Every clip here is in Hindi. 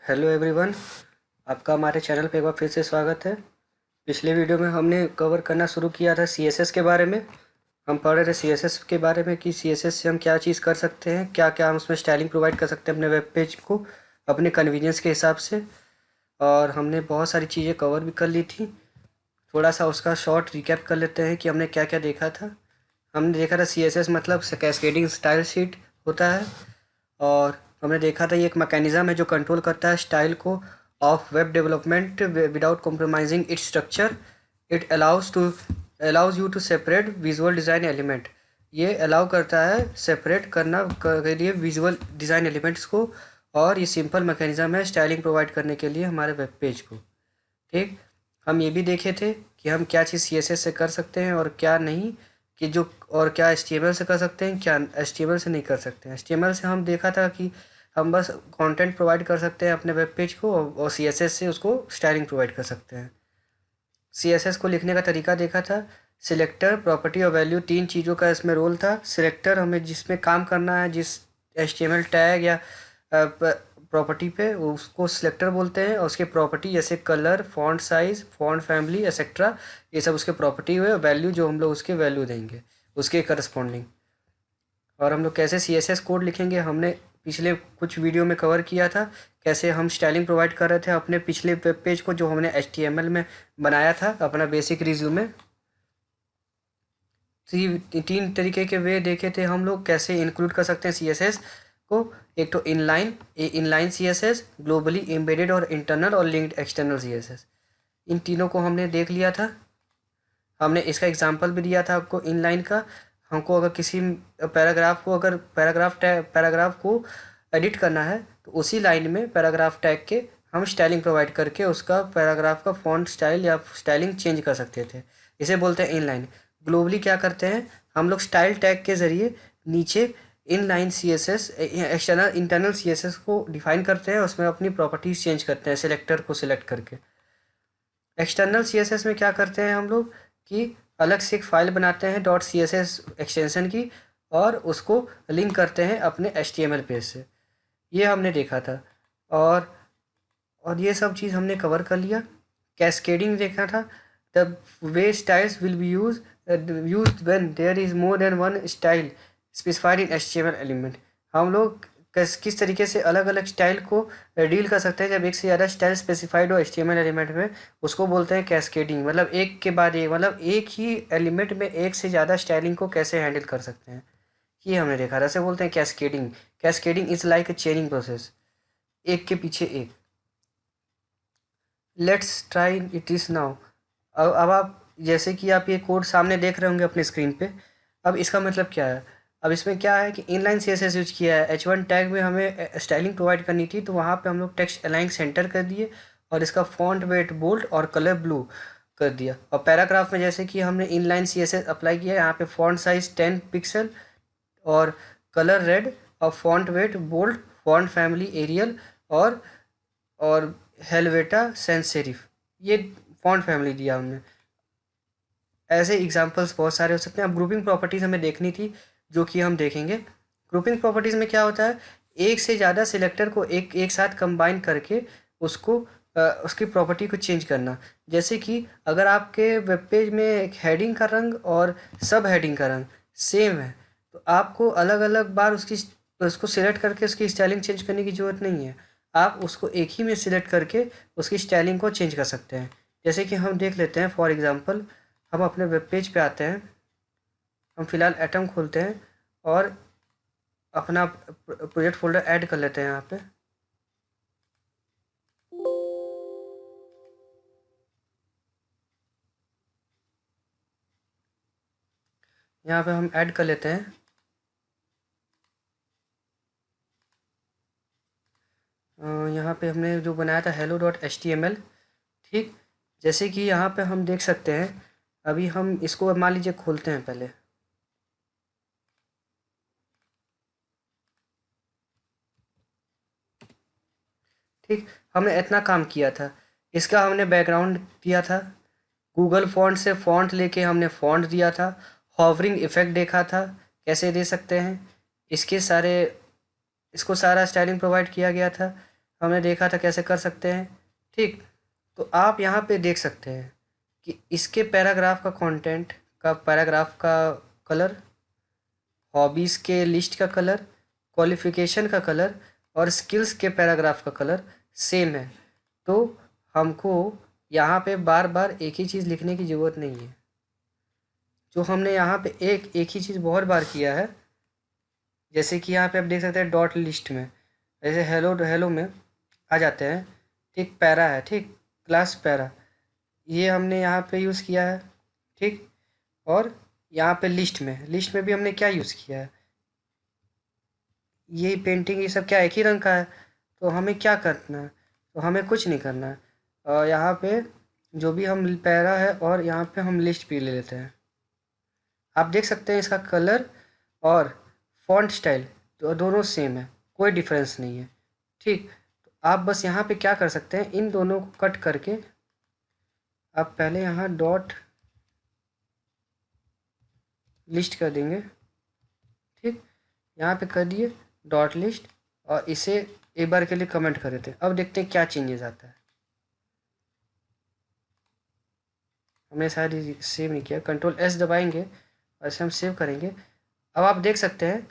Hello everyone. आपका हमारे चैनल पे एक बार फिर से स्वागत है। पिछले वीडियो में हमने कवर करना शुरू किया था सीएसएस के बारे में। हम पढ़ रहे थे सीएसएस के बारे में कि सीएसएस से हम क्या चीज़ कर सकते हैं, क्या क्या हम उसमें स्टाइलिंग प्रोवाइड कर सकते हैं अपने वेब पेज को अपने कन्वीनियंस के हिसाब से। और हमने बहुत सारी चीज़ें कवर भी कर ली थी। थोड़ा सा उसका शॉर्ट रिकैप कर लेते हैं कि हमने क्या क्या देखा था। हमने देखा था सीएसएस मतलब कैस्केडिंग स्टाइल शीट होता है। और हमने देखा था ये एक मैकेनिज़्म है जो कंट्रोल करता है स्टाइल को of web development without compromising its structure. It allows you to separate visual design element. ये अलाउ करता है सेपरेट करना के लिए विजुअल डिज़ाइन एलिमेंट्स को। और ये सिंपल मैकेनिज़्म है स्टाइलिंग प्रोवाइड करने के लिए हमारे वेब पेज को। ठीक। हम ये भी देखे थे कि हम क्या चीज़ सीएसएस से कर सकते हैं और क्या नहीं, कि जो और क्या एचटीएमएल से कर सकते हैं, क्या एचटीएमएल से नहीं कर सकते हैं। एचटीएमएल से हम देखा था कि हम बस कंटेंट प्रोवाइड कर सकते हैं अपने वेब पेज को, और सीएसएस से उसको स्टाइलिंग प्रोवाइड कर सकते हैं। सीएसएस को लिखने का तरीका देखा था। सिलेक्टर, प्रॉपर्टी और वैल्यू, तीन चीज़ों का इसमें रोल था। सिलेक्टर हमें जिसमें काम करना है, जिस एचटीएमएल टैग या प्रॉपर्टी पे, उसको सिलेक्टर बोलते हैं। और उसके प्रॉपर्टी जैसे colour, font size, font family etcetera, ये सब उसके प्रॉपर्टी हुए। वैल्यू जो हम लोग उसके वैल्यू देंगे उसके करस्पॉन्डिंग। और हम लोग कैसे सीएसएस कोड लिखेंगे हमने पिछले कुछ वीडियो में कवर किया था। कैसे हम स्टाइलिंग प्रोवाइड कर रहे थे अपने पिछले वेब पेज को जो हमने एचटीएमएल में बनाया था अपना बेसिक रिज्यूमे। तीन तरीके के वे देखे थे हम लोग कैसे इंक्लूड कर सकते हैं सीएसएस को। एक तो इनलाइन सीएसएस, ग्लोबली एम्बेडेड और इंटरनल और लिंक्ड एक्सटर्नल सीएसएस। इन तीनों को हमने देख लिया था। हमने इसका एग्जांपल भी दिया था आपको इनलाइन का। हमको अगर किसी पैराग्राफ को एडिट करना है तो उसी लाइन में पैराग्राफ टैग के हम स्टाइलिंग प्रोवाइड करके उसका पैराग्राफ का फॉन्ट स्टाइल या स्टाइलिंग चेंज कर सकते थे। इसे बोलते हैं इनलाइन। ग्लोबली क्या करते हैं हम लोग स्टाइल टैग के ज़रिए नीचे इनलाइन सीएसएस इंटरनल सीएसएस को डिफाइन करते हैं, उसमें अपनी प्रॉपर्टीज चेंज करते हैं सिलेक्टर को सिलेक्ट करके। एक्सटर्नल सीएसएस में क्या करते हैं हम लोग कि अलग से एक फ़ाइल बनाते हैं डॉट सीएसएस एक्सटेंशन की, और उसको लिंक करते हैं अपने एचटीएमएल पेज से। ये हमने देखा था। और ये सब चीज़ हमने कवर कर लिया। कैस्केडिंग देखा था। The way styles will be used when there is more than one style specified in HTML element. हम लोग किस तरीके से अलग अलग स्टाइल को डील कर सकते हैं जब एक से ज़्यादा स्टाइल स्पेसिफाइड हो एचटीएमएल एलिमेंट में। उसको बोलते हैं कैस्केडिंग। मतलब एक के बाद एक, मतलब एक ही एलिमेंट में एक से ज़्यादा स्टाइलिंग को कैसे हैंडल कर सकते हैं, ये हमने देखा था। ऐसे बोलते हैं cascading. Cascading is like a चेनिंग process, एक के पीछे एक। Let's try it is now. अब आप जैसे कि आप ये कोड सामने देख रहे होंगे अपने स्क्रीन पे। अब इसका मतलब क्या है। अब इसमें क्या है कि इनलाइन सीएसएस यूज किया है। H1 टैग में हमें स्टाइलिंग प्रोवाइड करनी थी, तो वहाँ पे हम लोग टेक्स्ट अलाइन सेंटर कर दिए और इसका फॉन्ट वेट बोल्ड और कलर ब्लू कर दिया। और पैराग्राफ में जैसे कि हमने इनलाइन सीएसएस अप्लाई किया, यहाँ पे फॉन्ट साइज 10 पिक्सल और कलर रेड और font weight bold, font family Arial और हेलवेटा सेंस सेरिफ, ये फॉन्ट फैमिली दिया हमने। ऐसे एग्जांपल्स बहुत सारे हो सकते हैं। अब ग्रुपिंग प्रॉपर्टीज़ हमें देखनी थी जो कि हम देखेंगे। ग्रुपिंग प्रॉपर्टीज़ में क्या होता है, एक से ज़्यादा सिलेक्टर को एक साथ कंबाइन करके उसको उसकी प्रॉपर्टी को चेंज करना। जैसे कि अगर आपके वेब पेज में एक हेडिंग का रंग और सब हेडिंग का रंग सेम है, तो आपको अलग अलग बार उसको सिलेक्ट करके उसकी स्टाइलिंग चेंज करने की ज़रूरत नहीं है। आप उसको एक ही में सिलेक्ट करके उसकी स्टाइलिंग को चेंज कर सकते हैं। जैसे कि हम देख लेते हैं फॉर एग्ज़ाम्पल। हम अपने वेब पेज पे आते हैं। हम फिलहाल एटम खोलते हैं और अपना प्रोजेक्ट फोल्डर ऐड कर लेते हैं यहाँ पे। यहाँ पे हम ऐड कर लेते हैं। यहाँ पे हमने जो बनाया था hello.html। ठीक। जैसे कि यहाँ पे हम देख सकते हैं, अभी हम इसको मान लीजिए खोलते हैं पहले। ठीक। हमने इतना काम किया था। इसका हमने बैकग्राउंड दिया था। गूगल फॉन्ट से फ़ॉन्ट लेके हमने फ़ॉन्ट दिया था। हॉवरिंग इफ़ेक्ट देखा था कैसे दे सकते हैं। इसके सारे इसको सारा स्टाइलिंग प्रोवाइड किया गया था। हमने देखा था कैसे कर सकते हैं। ठीक, तो आप यहाँ पे देख सकते हैं कि इसके पैराग्राफ का कंटेंट का, पैराग्राफ का कलर, हॉबीज़ के लिस्ट का कलर, क्वालिफ़िकेशन का कलर और स्किल्स के पैराग्राफ का कलर सेम है। तो हमको यहाँ पे बार बार एक ही चीज़ लिखने की ज़रूरत नहीं है। जो हमने यहाँ पे एक ही चीज़ बहुत बार किया है, जैसे कि यहाँ पे आप देख सकते हैं डॉट लिस्ट में, जैसे हेलो हेलो में आ जाते हैं। ठीक, पैरा है, ठीक, क्लास पैरा, ये हमने यहाँ पे यूज़ किया है। ठीक, और यहाँ पे लिस्ट में भी हमने क्या यूज़ किया है, ये पेंटिंग, ये सब क्या एक ही रंग का है। तो हमें क्या करना है, तो हमें कुछ नहीं करना है। और यहाँ पे जो भी हम पैरा है और यहाँ पे हम लिस्ट भी ले लेते हैं। आप देख सकते हैं इसका कलर और फॉन्ट स्टाइल तो दोनों सेम है, कोई डिफरेंस नहीं है। ठीक, तो आप बस यहाँ पे क्या कर सकते हैं, इन दोनों को कट करके आप पहले यहाँ डॉट लिस्ट कर देंगे। ठीक, यहाँ पे कर दिए डॉट लिस्ट और इसे एक बार के लिए कमेंट कर देते हैं। अब देखते हैं क्या चेंजेस आता है। हमने शायद सेव नहीं किया, कंट्रोल एस दबाएंगे और इसे हम सेव करेंगे। अब आप देख सकते हैं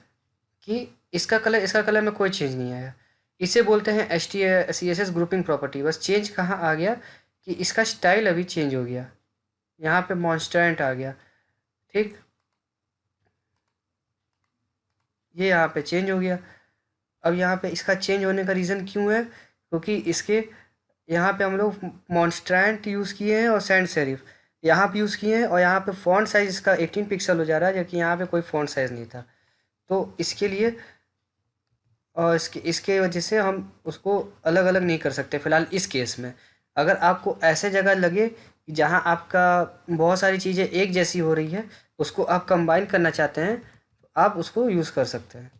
कि इसका कलर में कोई चेंज नहीं आया। इसे बोलते हैं HTCSS ग्रुपिंग प्रॉपर्टी। बस चेंज कहाँ आ गया कि इसका स्टाइल अभी चेंज हो गया, यहाँ पे मॉन्स्टेंट आ गया। ठीक, ये यहाँ पे चेंज हो गया। अब यहाँ पे इसका चेंज होने का रीज़न क्यों है, क्योंकि इसके यहाँ पे हम लोग मॉन्स्ट्रेंट यूज़ किए हैं और सैंड सेरिफ यहाँ पे यूज़ किए हैं, और यहाँ पे फ़ॉन्ट साइज़ इसका 18 पिक्सल हो जा रहा है, जबकि यहाँ पे कोई फ़ॉन्ट साइज़ नहीं था। तो इसके लिए और इसके वजह से हम उसको अलग अलग नहीं कर सकते फ़िलहाल इस केस में। अगर आपको ऐसे जगह लगे कि जहाँ आपका बहुत सारी चीज़ें एक जैसी हो रही है, उसको आप कंबाइन करना चाहते हैं, तो आप उसको यूज़ कर सकते हैं।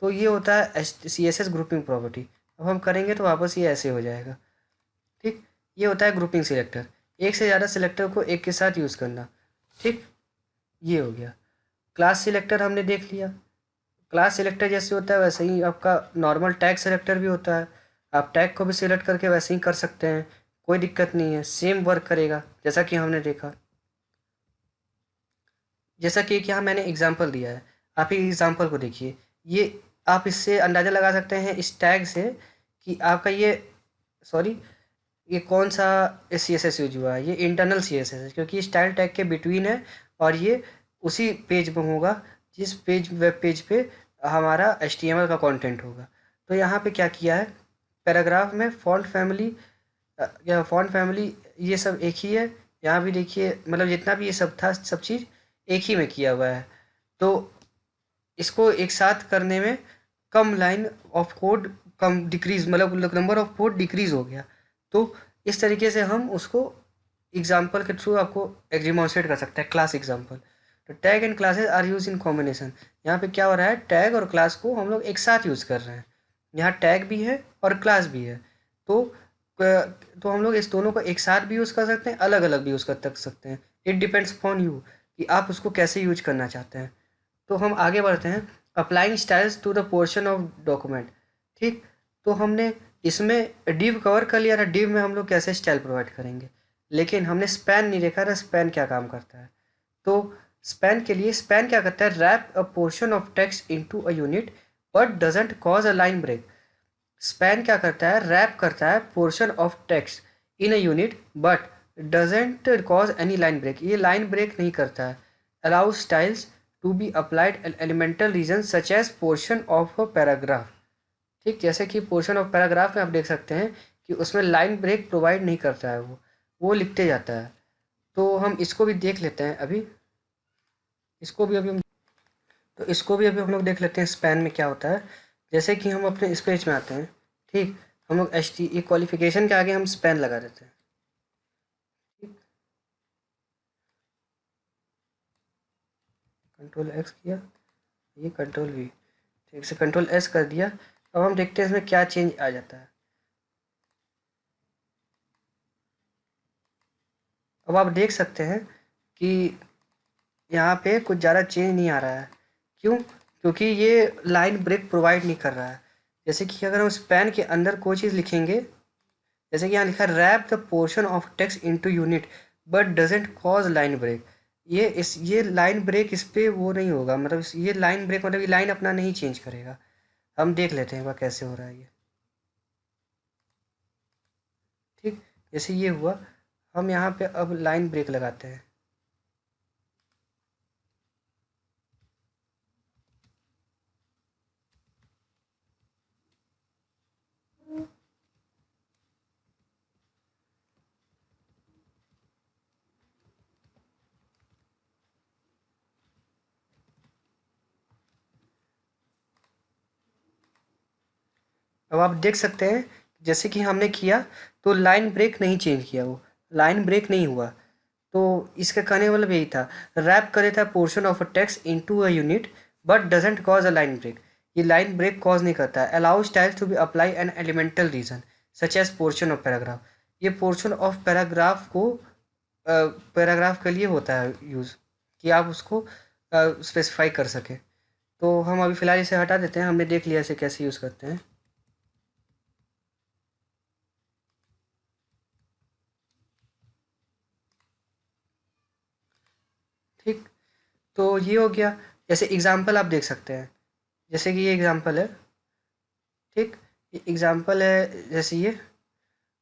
तो ये होता है CSS ग्रुपिंग प्रॉपर्टी। अब हम करेंगे तो वापस ये ऐसे हो जाएगा। ठीक, ये होता है ग्रुपिंग सिलेक्टर, एक से ज़्यादा सिलेक्टर को एक के साथ यूज़ करना। ठीक, ये हो गया। क्लास सिलेक्टर हमने देख लिया। क्लास सिलेक्टर जैसे होता है वैसे ही आपका नॉर्मल टैग सिलेक्टर भी होता है। आप टैग को भी सिलेक्ट करके वैसे ही कर सकते हैं, कोई दिक्कत नहीं है, सेम वर्क करेगा जैसा कि हमने देखा। जैसा कि एक यहाँ मैंने एग्जांपल दिया है, आप ही एग्जांपल को देखिए। ये आप इससे अंदाज़ा लगा सकते हैं इस टैग से कि आपका ये, सॉरी, ये कौन सा CSS यूज हुआ है। ये इंटरनल CSS है, क्योंकि स्टाइल टैग के बिटवीन है और ये उसी पेज में होगा जिस वेब पेज पे हमारा HTML का कंटेंट होगा। तो यहाँ पे क्या किया है, पैराग्राफ में फ़ॉन्ट फैमिली ये सब एक ही है। यहाँ भी देखिए, मतलब जितना भी ये सब था, सब चीज़ एक ही में किया हुआ है। तो इसको एक साथ करने में कम लाइन ऑफ कोड, कम डिक्रीज़, मतलब नंबर ऑफ कोड डिक्रीज़ हो गया। तो इस तरीके से हम उसको एग्जाम्पल के थ्रू आपको डेमोन्स्ट्रेट कर सकते हैं, क्लास एग्जाम्पल। तो tag and classes are use in combination. यहाँ पे क्या हो रहा है, टैग और क्लास को हम लोग एक साथ यूज़ कर रहे हैं। यहाँ टैग भी है और क्लास भी है। तो तो हम लोग इस दोनों को एक साथ भी यूज़ कर सकते हैं, अलग अलग भी यूज़ कर सकते हैं। इट डिपेंड्स अपॉन यू कि आप उसको कैसे यूज करना चाहते हैं। तो हम आगे बढ़ते हैं, applying styles to the portion of document. ठीक, तो हमने इसमें डिव कवर कर लिया था, डिव में हम लोग कैसे स्टाइल प्रोवाइड करेंगे, लेकिन हमने स्पैन नहीं देखा था, स्पैन क्या काम करता है। तो स्पैन के लिए, स्पैन क्या करता है, wrap a portion of text into a unit but doesn't cause a line break. Span क्या करता है, रैप करता है portion of text in a unit but doesn't cause any line break, ये लाइन ब्रेक नहीं करता है। Allow styles to be applied elemental region such as portion of a paragraph. ठीक, जैसे कि पोर्शन ऑफ पैराग्राफ में आप देख सकते हैं कि उसमें लाइन ब्रेक प्रोवाइड नहीं करता है, वो लिखते जाता है। तो हम इसको भी देख लेते हैं अभी, इसको भी अभी हम तो इसको भी अभी हम लोग देख लेते हैं स्पैन में क्या होता है। जैसे कि हम अपने इस पेज में आते हैं। ठीक, हम लोग HT क्वालिफिकेशन के आगे हम स्पैन लगा देते हैं। ठीक, कंट्रोल X किया, ये कंट्रोल V, ठीक से कंट्रोल S कर दिया। अब हम देखते हैं इसमें क्या चेंज आ जाता है। अब आप देख सकते हैं कि यहाँ पे कुछ ज़्यादा चेंज नहीं आ रहा है। क्यों, क्योंकि ये लाइन ब्रेक प्रोवाइड नहीं कर रहा है। जैसे कि अगर हम स्पैन के अंदर कोई चीज़ लिखेंगे, जैसे कि यहाँ लिखा है wrap the portion of text into unit but doesn't cause line break. ये लाइन ब्रेक इस पे वो नहीं होगा, मतलब ये लाइन ब्रेक मतलब ये लाइन अपना नहीं चेंज करेगा। हम देख लेते हैं वह कैसे हो रहा है ये। ठीक, जैसे ये हुआ, हम यहाँ पे अब लाइन ब्रेक लगाते हैं। अब आप देख सकते हैं जैसे कि हमने किया तो लाइन ब्रेक नहीं चेंज किया, वो लाइन ब्रेक नहीं हुआ। तो इसका कहने का मतलब यही था, रैप करे था portion of a text into a unit but doesn't cause a line break. ये लाइन ब्रेक कॉज नहीं करता है। Allow styles to be apply an elemental region such as portion of paragraph. ये पोर्शन ऑफ पैराग्राफ को पैराग्राफ के लिए होता है यूज़, कि आप उसको स्पेसिफाई कर सकें। तो हम अभी फ़िलहाल इसे हटा देते हैं, हमने देख लिया इसे कैसे यूज़ करते हैं। ठीक, तो ये हो गया। जैसे एग्ज़ाम्पल आप देख सकते हैं, जैसे कि ये एग्ज़ाम्पल है। ठीक, ये एग्ज़ाम्पल है जैसे ये,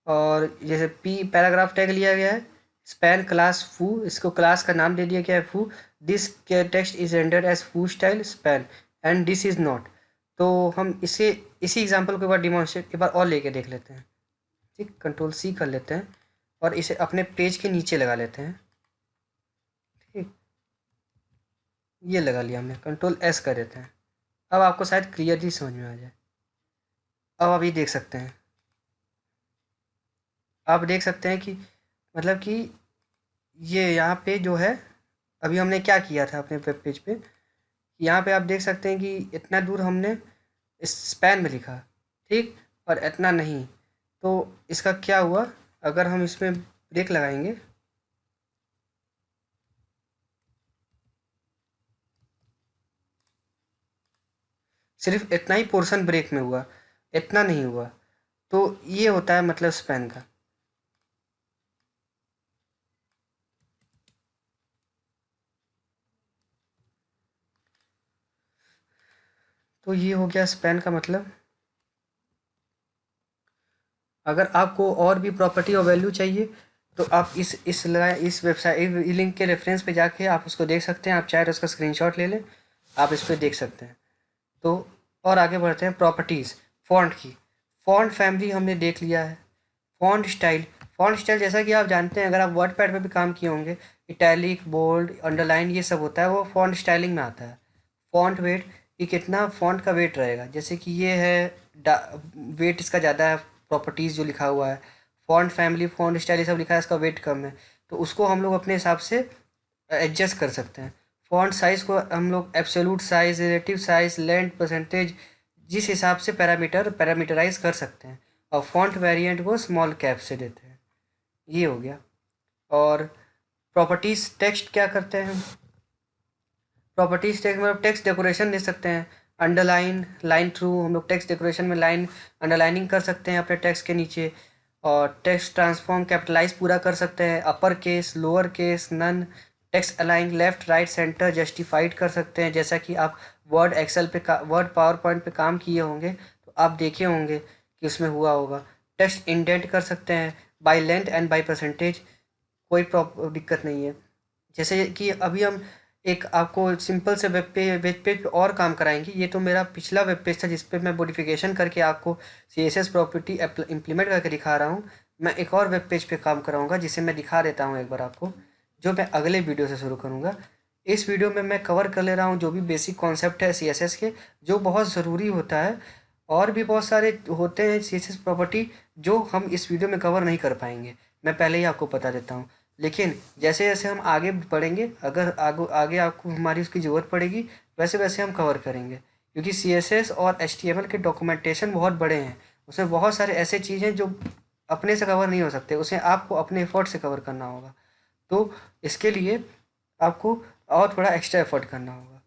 और जैसे पी पैराग्राफ टैग लिया गया है, स्पैन क्लास फू, इसको क्लास का नाम दे दिया गया है foo. This text is rendered as foo style span and this is not. तो हम इसे इसी एग्ज़ाम्पल को एक बार डिमॉन्स्ट्रेट एक बार और लेके देख लेते हैं। ठीक, कंट्रोल सी कर लेते हैं और इसे अपने पेज के नीचे लगा लेते हैं। ठीक, ये लगा लिया हमने, कंट्रोल एस कर देते हैं। अब आपको शायद क्लियरली समझ में आ जाए। अब आप ये देख सकते हैं, आप देख सकते हैं कि मतलब कि ये यहाँ पे जो है, अभी हमने क्या किया था अपने वेब पेज पे, यहाँ पे आप देख सकते हैं कि इतना दूर हमने इस स्पैन में लिखा, ठीक, और इतना नहीं। तो इसका क्या हुआ, अगर हम इसमें ब्रेक लगाएंगे, सिर्फ इतना ही पोर्शन ब्रेक में हुआ, इतना नहीं हुआ। तो ये होता है मतलब स्पैन का। तो ये हो गया स्पैन का मतलब। अगर आपको और भी प्रॉपर्टी और वैल्यू चाहिए तो आप इस वेबसाइट लिंक के रेफरेंस पे जाके आप उसको देख सकते हैं। आप चाहे तो उसका स्क्रीनशॉट ले लें, आप इस पर देख सकते हैं। तो और आगे बढ़ते हैं प्रॉपर्टीज़ फ़ॉन्ट की। फ़ॉन्ट फैमिली हमने देख लिया है। फ़ॉन्ट स्टाइल जैसा कि आप जानते हैं, अगर आप वर्डपैड पे भी काम किए होंगे, इटैलिक, बोल्ड, अंडरलाइन ये सब होता है, वो फ़ॉन्ट स्टाइलिंग में आता है। फ़ॉन्ट वेट, कि कितना फ़ॉन्ट का वेट रहेगा, जैसे कि ये है वेट इसका ज़्यादा है, प्रॉपर्टीज़ जो लिखा हुआ है। फ़ॉन्ट फैमिली, फ़ॉन्ट स्टाइल ये सब लिखा है, इसका वेट कम है, तो उसको हम लोग अपने हिसाब से एडजस्ट कर सकते हैं। फ़ॉन्ट साइज़ को हम लोग absolute size, relative size, length, percentage, जिस हिसाब से पैरामीटराइज कर सकते हैं। और फ़ॉन्ट वेरिएंट को स्मॉल कैप से देते हैं। ये हो गया। और प्रॉपर्टीज़ टेक्स्ट क्या करते हैं हम, प्रॉपर्टीज टेक्स्ट मतलब टेक्स्ट डेकोरेशन दे सकते हैं। अंडरलाइन, लाइन थ्रू, हम लोग टेक्स्ट डेकोरेशन में लाइन अंडरलाइनिंग कर सकते हैं अपने टेक्स्ट के नीचे। और टेक्स्ट ट्रांसफॉर्म कैपिटलाइज पूरा कर सकते हैं, upper case, lower case, none. Text align left right centre justified कर सकते हैं, जैसा कि आप वर्ड पावर पॉइंट पे काम किए होंगे तो आप देखे होंगे कि उसमें हुआ होगा। टेक्स्ट इंडेंट कर सकते हैं by length and by percentage, कोई दिक्कत नहीं है। जैसे कि अभी हम एक आपको सिंपल से वेब पेज पे और काम कराएंगे। ये तो मेरा पिछला वेब पेज था जिस पे मैं मॉडिफिकेशन करके आपको CSS प्रॉपर्टी इम्प्लीमेंट करके दिखा रहा हूँ। मैं एक और वेब पेज पे काम कराऊंगा जिसे मैं दिखा देता हूँ एक बार आपको, जो मैं अगले वीडियो से शुरू करूँगा। इस वीडियो में मैं कवर कर ले रहा हूँ जो भी बेसिक कॉन्सेप्ट है CSS के, जो बहुत ज़रूरी होता है। और भी बहुत सारे होते हैं CSS प्रॉपर्टी जो हम इस वीडियो में कवर नहीं कर पाएंगे, मैं पहले ही आपको बता देता हूँ। लेकिन जैसे जैसे हम आगे बढ़ेंगे, अगर आगे आपको हमारी उसकी ज़रूरत पड़ेगी, वैसे वैसे हम कवर करेंगे। क्योंकि CSS और HTML के डॉक्यूमेंटेशन बहुत बड़े हैं, उसमें बहुत सारे ऐसे चीज़ें जो अपने से कवर नहीं हो सकते, उसे आपको अपने एफर्ट से कवर करना होगा। तो इसके लिए आपको और थोड़ा एक्स्ट्रा एफर्ट करना होगा।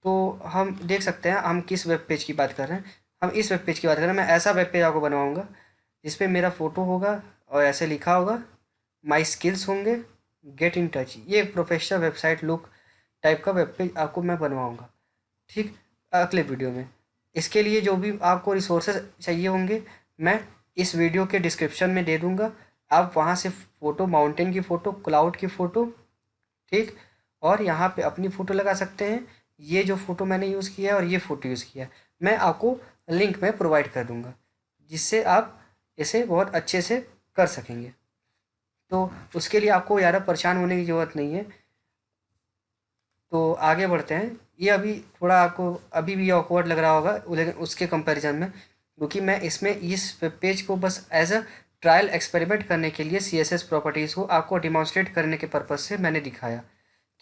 तो हम देख सकते हैं हम किस वेब पेज की बात कर रहे हैं। हम इस वेब पेज की बात करें, मैं ऐसा वेब पेज आपको बनवाऊँगा जिस पे मेरा फ़ोटो होगा और ऐसे लिखा होगा, माई स्किल्स होंगे, गेट इन टच। ये एक प्रोफेशनल वेबसाइट लुक टाइप का वेब पेज आपको मैं बनवाऊँगा, ठीक, अगले वीडियो में। इसके लिए जो भी आपको रिसोर्सेज चाहिए होंगे मैं इस वीडियो के डिस्क्रिप्शन में दे दूँगा। आप वहाँ से फ़ोटो, माउंटेन की फ़ोटो, क्लाउड की फ़ोटो, ठीक, और यहाँ पे अपनी फ़ोटो लगा सकते हैं। ये जो फ़ोटो मैंने यूज़ किया है और ये फ़ोटो यूज़ किया है, मैं आपको लिंक में प्रोवाइड कर दूँगा, जिससे आप इसे बहुत अच्छे से कर सकेंगे। तो उसके लिए आपको ज़्यादा परेशान होने की ज़रूरत नहीं है। तो आगे बढ़ते हैं। ये अभी थोड़ा आपको अभी भी ऑकवर्ड लग रहा होगा, लेकिन उसके कंपैरिजन में, क्योंकि मैं इसमें इस वेब पेज को बस एज अ ट्रायल एक्सपेरिमेंट करने के लिए CSS प्रॉपर्टीज़ को आपको डिमॉन्स्ट्रेट करने के पर्पज़ से मैंने दिखाया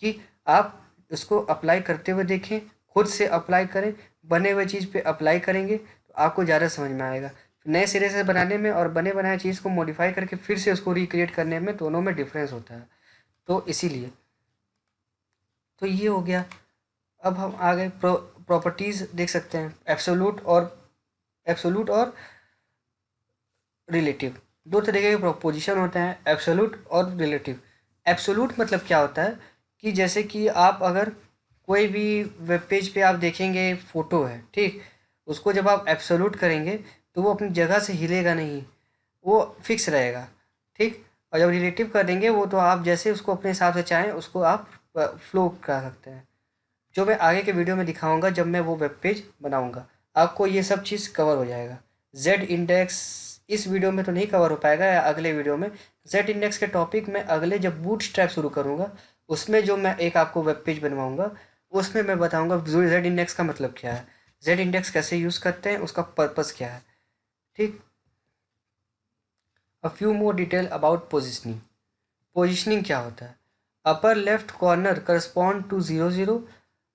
कि आप उसको अप्लाई करते हुए देखें, खुद से अप्लाई करें, बने हुए चीज़ पे अप्लाई करेंगे तो आपको ज़्यादा समझ में आएगा। नए सिरे से बनाने में और बने बनाए चीज़ को मॉडिफाई करके फिर से उसको रिक्रिएट करने में दोनों में डिफरेंस होता है। तो इसीलिए तो ये हो गया। अब हम आगे प्रॉपर्टीज़ देख सकते हैं, एब्सोल्यूट और रिलेटिव। दो तरीके के प्रोपोजिशन होते हैं, एब्सोल्यूट और रिलेटिव। एब्सोल्यूट मतलब क्या होता है कि जैसे कि आप अगर कोई भी वेब पेज पे आप देखेंगे फ़ोटो है, ठीक, उसको जब आप एब्सोल्यूट करेंगे तो वो अपनी जगह से हिलेगा नहीं, वो फिक्स रहेगा, ठीक। और जब रिलेटिव कर देंगे वो तो आप जैसे उसको अपने हिसाब से चाहें उसको आप फ्लो कर सकते हैं, जो मैं आगे के वीडियो में दिखाऊंगा जब मैं वो वेब पेज बनाऊंगा। आपको ये सब चीज़ कवर हो जाएगा। जेड इंडेक्स इस वीडियो में तो नहीं कवर हो पाएगा, या अगले वीडियो में। जेड इंडेक्स के टॉपिक में अगले जब बूटस्ट्रैप शुरू करूँगा उसमें जो मैं एक आपको वेब पेज बनवाऊँगा उसमें मैं बताऊँगा जेड इंडेक्स का मतलब क्या है, जेड इंडेक्स कैसे यूज़ करते हैं, उसका पर्पज़ क्या है, ठीक। A few more detail about positioning. Positioning क्या होता है? Upper left corner correspond to 0 0।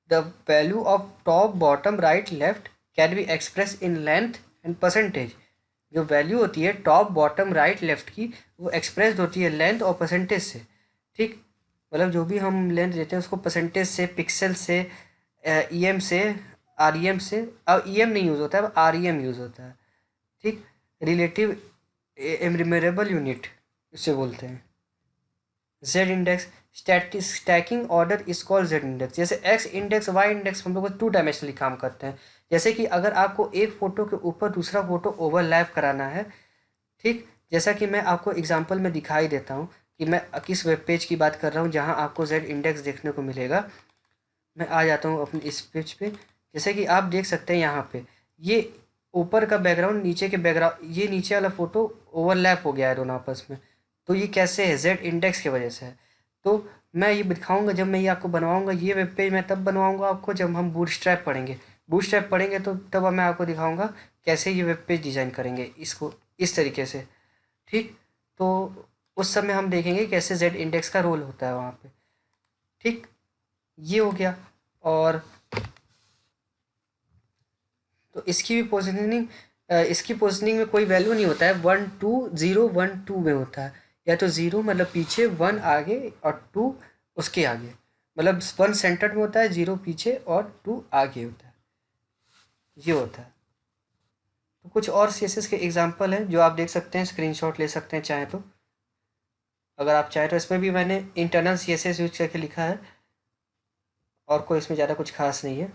The value of top bottom right left can be express in length and percentage. जो वैल्यू होती है टॉप बॉटम राइट लेफ्ट की, वो एक्सप्रेस होती है लेंथ और परसेंटेज से, ठीक। मतलब जो भी हम लेंथ देते हैं उसको परसेंटेज से, पिक्सल से, EM से, REM से। अब EM नहीं यूज़ होता है, अब REM यूज़ होता है, ठीक। रिलेटिव एमरिमेरेबल यूनिट इसे बोलते हैं। Z index stacking order is called Z index. जैसे एक्स इंडेक्स, वाई इंडेक्स हम लोग 2 डायमेंशनली काम करते हैं। जैसे कि अगर आपको एक फ़ोटो के ऊपर दूसरा फ़ोटो ओवरलैप कराना है, ठीक, जैसा कि मैं आपको एग्जांपल में दिखाई देता हूँ कि मैं किस वेब पेज की बात कर रहा हूँ जहाँ आपको जेड इंडेक्स देखने को मिलेगा। मैं आ जाता हूँ अपने इस पेज पे। जैसे कि आप देख सकते हैं यहाँ पे ये ऊपर का बैकग्राउंड, नीचे के बैकग्राउंड, ये नीचे वाला फ़ोटो ओवरलैप हो गया है दोनों आपस में। तो ये कैसे है? जेड इंडेक्स की वजह से है। तो मैं ये दिखाऊंगा जब मैं ये आपको बनवाऊंगा। ये वेब पेज मैं तब बनवाऊंगा आपको जब हम बूटस्ट्रैप पढ़ेंगे। बूटस्ट्रैप पढ़ेंगे तो तब मैं आपको दिखाऊंगा कैसे ये वेब पेज डिज़ाइन करेंगे इसको इस तरीके से, ठीक। तो उस समय हम देखेंगे कैसे जेड इंडेक्स का रोल होता है वहाँ पे, ठीक। ये हो गया। और तो इसकी पोजिशनिंग में कोई वैल्यू नहीं होता है, 1 2 0 1 2 में होता है। या तो 0 मतलब पीछे, 1 आगे और 2 उसके आगे। मतलब 1 सेंटर में होता है, 0 पीछे और 2 आगे होता है। ये होता है। तो कुछ और CSS के एग्जांपल हैं जो आप देख सकते हैं, स्क्रीनशॉट ले सकते हैं चाहे तो। अगर आप चाहें तो इसमें भी मैंने इंटरनल CSS यूज करके लिखा है, और कोई इसमें ज़्यादा कुछ खास नहीं है।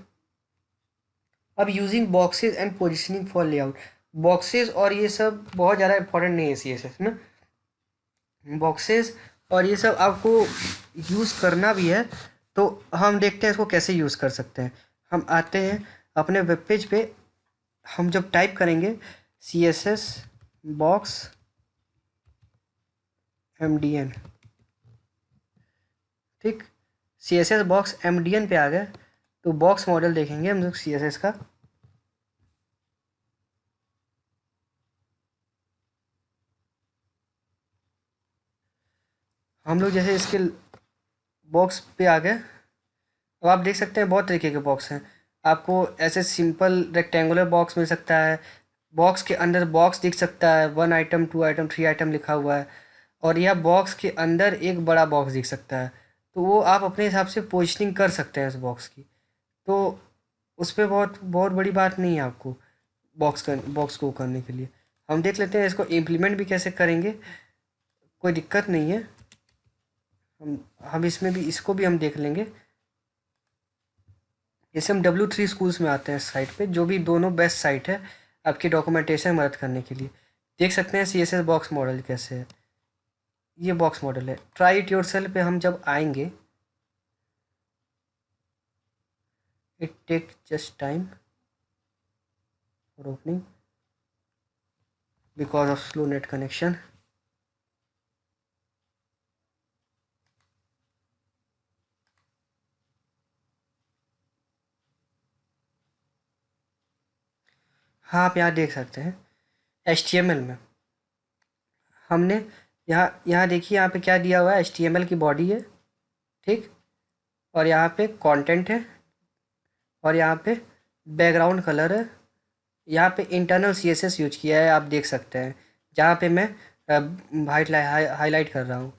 अब using boxes and positioning for layout. Boxes और ये सब बहुत ज़्यादा इंपॉर्टेंट नहीं है CSS में। बॉक्सेस और ये सब आपको यूज़ करना भी है, तो हम देखते हैं इसको कैसे यूज़ कर सकते हैं। हम आते हैं अपने वेब पेज पे। हम जब टाइप करेंगे CSS बॉक्स MDN, ठीक, CSS बॉक्स MDN पे आ गए तो बॉक्स मॉडल देखेंगे हम लोग CSS का। हम लोग जैसे इसके बॉक्स पे आ गए। अब आप देख सकते हैं बहुत तरीके के बॉक्स हैं। आपको ऐसे सिंपल रेक्टेंगुलर बॉक्स मिल सकता है, बॉक्स के अंदर बॉक्स दिख सकता है, 1 आइटम 2 आइटम 3 आइटम लिखा हुआ है, और यह बॉक्स के अंदर एक बड़ा बॉक्स दिख सकता है। तो वो आप अपने हिसाब से पोजिशनिंग कर सकते हैं उस बॉक्स की। तो उस पर बहुत बहुत बड़ी बात नहीं है आपको। बॉक्स को करने के लिए। हम देख लेते हैं इसको इम्प्लीमेंट भी कैसे करेंगे, कोई दिक्कत नहीं है। हम इसमें भी इसको भी हम देख लेंगे। जैसे हम W3 स्कूल्स में आते हैं साइट पे, जो भी दोनों बेस्ट साइट है आपकी डॉक्यूमेंटेशन मदद करने के लिए। देख सकते हैं CSS बॉक्स मॉडल कैसे है। ये बॉक्स मॉडल है। ट्राई इट योर सेल्फ पे हम जब आएंगे, it take just time for opening because of slow net connection. हाँ, आप यहाँ देख सकते हैं HTML में हमने यहाँ यहाँ देखिए, यहाँ पे क्या दिया हुआ है। HTML की बॉडी है, ठीक, और यहाँ पे कंटेंट है, और यहाँ पे बैकग्राउंड कलर है। यहाँ पे इंटरनल CSS यूज किया है, आप देख सकते हैं। जहाँ पे मैं हाईलाइट कर रहा हूँ,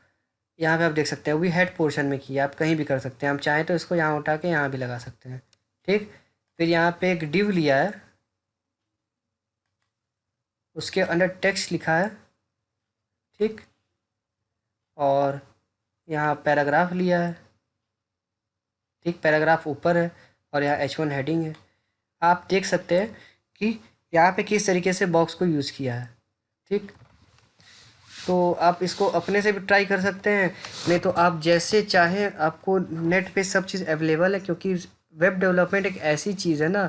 यहाँ पे आप देख सकते हैं। वी हेड पोर्शन में किया, आप कहीं भी कर सकते हैं। हम चाहें तो इसको यहाँ उठा के यहाँ भी लगा सकते हैं, ठीक। फिर यहाँ पे एक डिव लिया है, उसके अंदर टेक्स्ट लिखा है, ठीक, और यहाँ पैराग्राफ लिया है, ठीक। पैराग्राफ ऊपर है और यहाँ H1 हेडिंग है। आप देख सकते हैं कि यहाँ पे किस तरीके से बॉक्स को यूज़ किया है, ठीक। तो आप इसको अपने से भी ट्राई कर सकते हैं, नहीं तो आप जैसे चाहें, आपको नेट पे सब चीज़ अवेलेबल है। क्योंकि वेब डेवलपमेंट एक ऐसी चीज़ है ना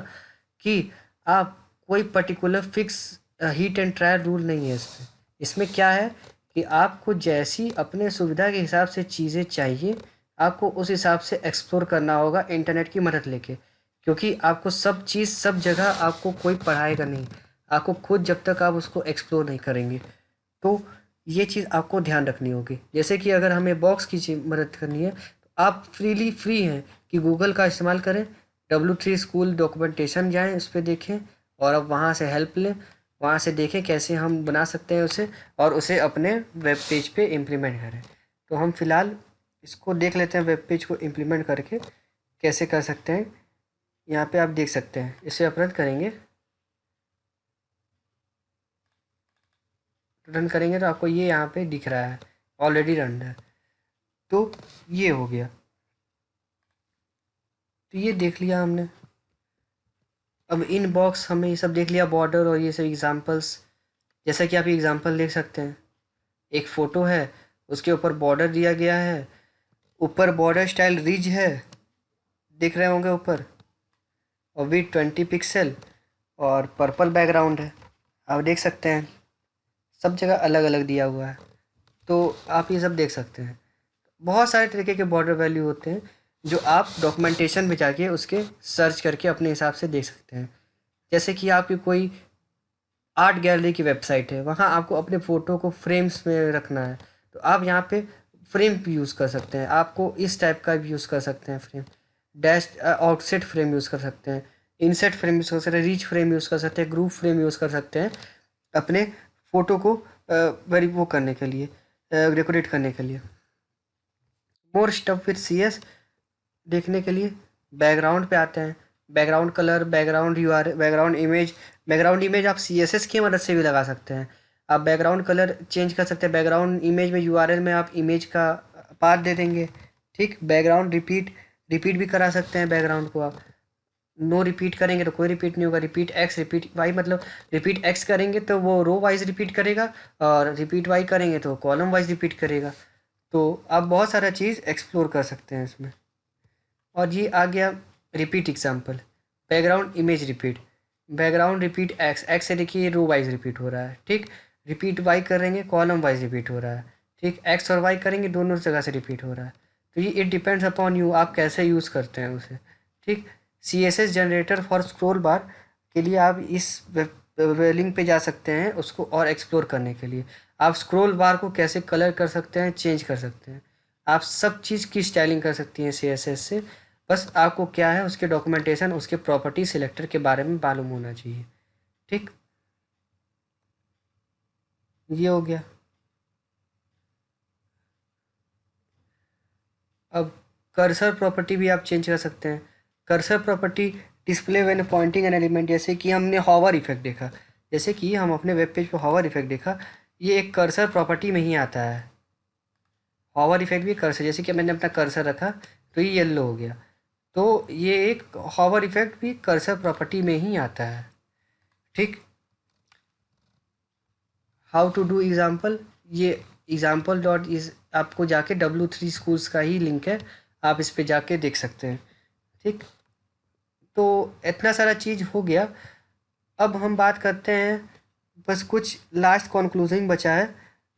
कि आप कोई particular fix heat and trial rule नहीं है इसमें। इसमें क्या है कि आपको जैसी अपने सुविधा के हिसाब से चीज़ें चाहिए, आपको उस हिसाब से एक्सप्लोर करना होगा इंटरनेट की मदद लेके। क्योंकि आपको सब चीज़ सब जगह आपको कोई पढ़ाएगा नहीं, आपको खुद जब तक आप उसको एक्सप्लोर नहीं करेंगे। तो ये चीज़ आपको ध्यान रखनी होगी। जैसे कि अगर हमें बॉक्स की मदद करनी है, तो आप फ्री हैं कि गूगल का इस्तेमाल करें। W3 स्कूल डॉक्यूमेंटेशन जाएं, उस पर देखें और अब वहाँ से हेल्प लें। वहाँ से देखें कैसे हम बना सकते हैं उसे, और उसे अपने वेब पेज पे इम्प्लीमेंट करें। तो हम फ़िलहाल इसको देख लेते हैं, वेब पेज को इम्प्लीमेंट करके कैसे कर सकते हैं। यहाँ पे आप देख सकते हैं, इसे आप रन करेंगे तो आपको ये यहाँ पे दिख रहा है, ऑलरेडी रन है। तो ये हो गया। तो ये देख लिया हमने। अब इन बॉक्स हमें ये सब देख लिया, बॉर्डर और ये सब एग्जांपल्स। जैसा कि आप एग्जांपल देख सकते हैं, एक फ़ोटो है, उसके ऊपर बॉर्डर दिया गया है। ऊपर बॉर्डर स्टाइल रिज है, दिख रहे होंगे ऊपर, और विथ 20 पिक्सल, और पर्पल बैकग्राउंड है। आप देख सकते हैं सब जगह अलग अलग दिया हुआ है। तो आप ये सब देख सकते हैं। बहुत सारे तरीके के बॉर्डर वैल्यू होते हैं जो आप डॉक्यूमेंटेशन में जाके उसके सर्च करके अपने हिसाब से देख सकते हैं। जैसे कि आपकी कोई आर्ट गैलरी की वेबसाइट है, वहाँ आपको अपने फ़ोटो को फ्रेम्स में रखना है, तो आप यहाँ पे फ्रेम भी यूज़ कर सकते हैं। आपको इस टाइप का भी यूज़ कर सकते हैं frame, dash outset frame use कर सकते हैं, इनसेट फ्रेम यूज़ कर सकते हैं, रीच फ्रेम यूज़ कर सकते हैं, ग्रुप फ्रेम यूज़ कर सकते हैं अपने फ़ोटो को वेरी वो करने के लिए, डेकोरेट करने के लिए। मोर स्टफ विथ CS देखने के लिए बैकग्राउंड पे आते हैं। Background colour, background URL, background image आप CSS की मदद से भी लगा सकते हैं। आप बैकग्राउंड कलर चेंज कर सकते हैं। बैकग्राउंड इमेज में URL में आप इमेज का पाथ दे देंगे, ठीक। बैकग्राउंड रिपीट भी करा सकते हैं बैकग्राउंड को आप। नो रिपीट करेंगे तो कोई रिपीट नहीं होगा। रिपीट X रिपीट Y, मतलब रिपीट X करेंगे तो वो रो वाइज रिपीट करेगा, और रिपीट Y करेंगे तो कॉलम वाइज रिपीट करेगा। तो आप बहुत सारा चीज़ एक्सप्लोर कर सकते हैं इसमें। और ये आ गया repeat example, background image repeat. Background repeat x से देखिए रो वाइज रिपीट हो रहा है, ठीक। रिपीट वाई करेंगे, कॉलम वाइज रिपीट हो रहा है, ठीक। एक्स और वाई करेंगे, दोनों जगह से रिपीट हो रहा है। तो ये इट डिपेंड्स अपॉन यू, आप कैसे यूज़ करते हैं उसे, ठीक। CSS generator for scroll bar के लिए आप इस लिंक पे जा सकते हैं उसको और एक्सप्लोर करने के लिए। आप स्क्रोल बार को कैसे कलर कर सकते हैं, चेंज कर सकते हैं, आप सब चीज़ की स्टाइलिंग कर सकती हैं CSS से। बस आपको क्या है, उसके डॉक्यूमेंटेशन, उसके प्रॉपर्टी सिलेक्टर के बारे में मालूम होना चाहिए, ठीक। ये हो गया। अब कर्सर प्रॉपर्टी भी आप चेंज कर सकते हैं। Cursor property display when pointing an element, जैसे कि हमने हॉवर इफेक्ट देखा, जैसे कि हम अपने वेब पेज पर हॉवर इफेक्ट देखा, ये एक कर्सर प्रॉपर्टी में ही आता है। हॉवर इफेक्ट भी कर्सर, जैसे कि मैंने अपना कर्सर रखा तो ये येलो हो गया, तो ये एक हॉवर इफेक्ट भी कर्सर प्रॉपर्टी में ही आता है। ठीक, हाउ टू डू एग्जाम्पल, ये एग्जाम्पल डॉट इज आपको जाके W3 स्कूल्स का ही लिंक है, आप इस पे जाके देख सकते हैं। ठीक, तो इतना सारा चीज़ हो गया। अब हम बात करते हैं, बस कुछ लास्ट कंक्लूजन बचा है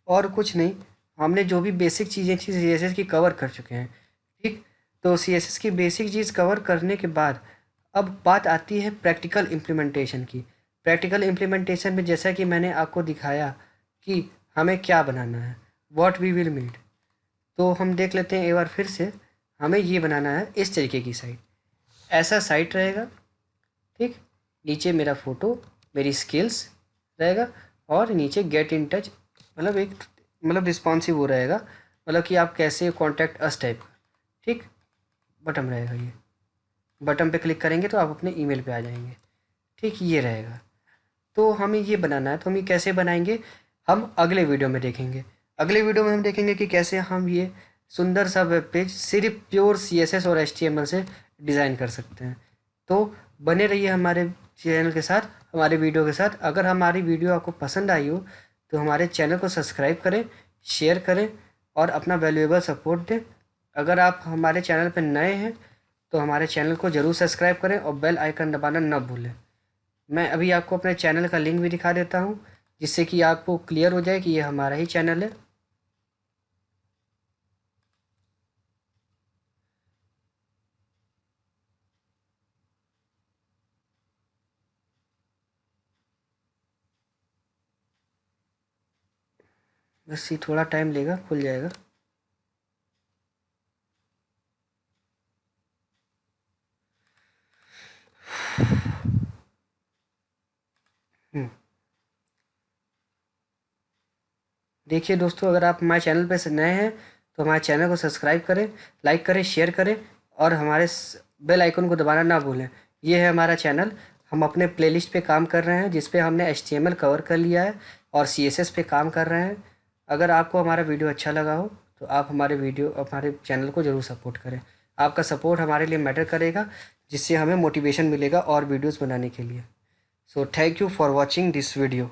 और कुछ नहीं। हमने जो भी बेसिक चीज़ें थी CSS की कवर कर चुके हैं। ठीक, तो CSS की बेसिक चीज़ कवर करने के बाद अब बात आती है प्रैक्टिकल इम्प्लीमेंटेशन की। प्रैक्टिकल इम्प्लीमेंटेशन में जैसा कि मैंने आपको दिखाया कि हमें क्या बनाना है, व्हाट वी विल मीट, तो हम देख लेते हैं एक बार फिर से। हमें ये बनाना है इस तरीके की साइट, ऐसा साइट रहेगा। ठीक, नीचे मेरा फ़ोटो, मेरी स्किल्स रहेगा, और नीचे गेट इन टच, मतलब एक मतलब रिस्पॉन्सिव वो रहेगा, मतलब कि आप कैसे कॉन्टैक्ट अस टाइप का। ठीक, बटन रहेगा, ये बटन पे क्लिक करेंगे तो आप अपने ईमेल पे आ जाएंगे। ठीक, ये रहेगा। तो हमें ये बनाना है, तो हम ये कैसे बनाएंगे, हम अगले वीडियो में देखेंगे। अगले वीडियो में हम देखेंगे कि कैसे हम ये सुंदर सा वेब पेज सिर्फ प्योर CSS और HTML से डिज़ाइन कर सकते हैं। तो बने रहिए हमारे चैनल के साथ, हमारे वीडियो के साथ। अगर हमारी वीडियो आपको पसंद आई हो तो हमारे चैनल को सब्सक्राइब करें, शेयर करें और अपना वैल्यूएबल सपोर्ट दें। अगर आप हमारे चैनल पर नए हैं तो हमारे चैनल को ज़रूर सब्सक्राइब करें और बेल आइकन दबाना न भूलें। मैं अभी आपको अपने चैनल का लिंक भी दिखा देता हूँ, जिससे कि आपको क्लियर हो जाए कि ये हमारा ही चैनल है। बस ये थोड़ा टाइम लेगा, खुल जाएगा। देखिए दोस्तों, अगर आप हमारे चैनल पर से नए हैं तो हमारे चैनल को सब्सक्राइब करें, लाइक करें, शेयर करें और हमारे बेल आइकन को दबाना ना भूलें। ये है हमारा चैनल। हम अपने प्लेलिस्ट पे काम कर रहे हैं, जिस पे हमने HTML कवर कर लिया है और CSS पे काम कर रहे हैं। अगर आपको हमारा वीडियो अच्छा लगा हो तो आप हमारे चैनल को ज़रूर सपोर्ट करें। आपका सपोर्ट हमारे लिए मैटर करेगा, जिससे हमें मोटिवेशन मिलेगा और वीडियोज़ बनाने के लिए। So thank you for watching this video.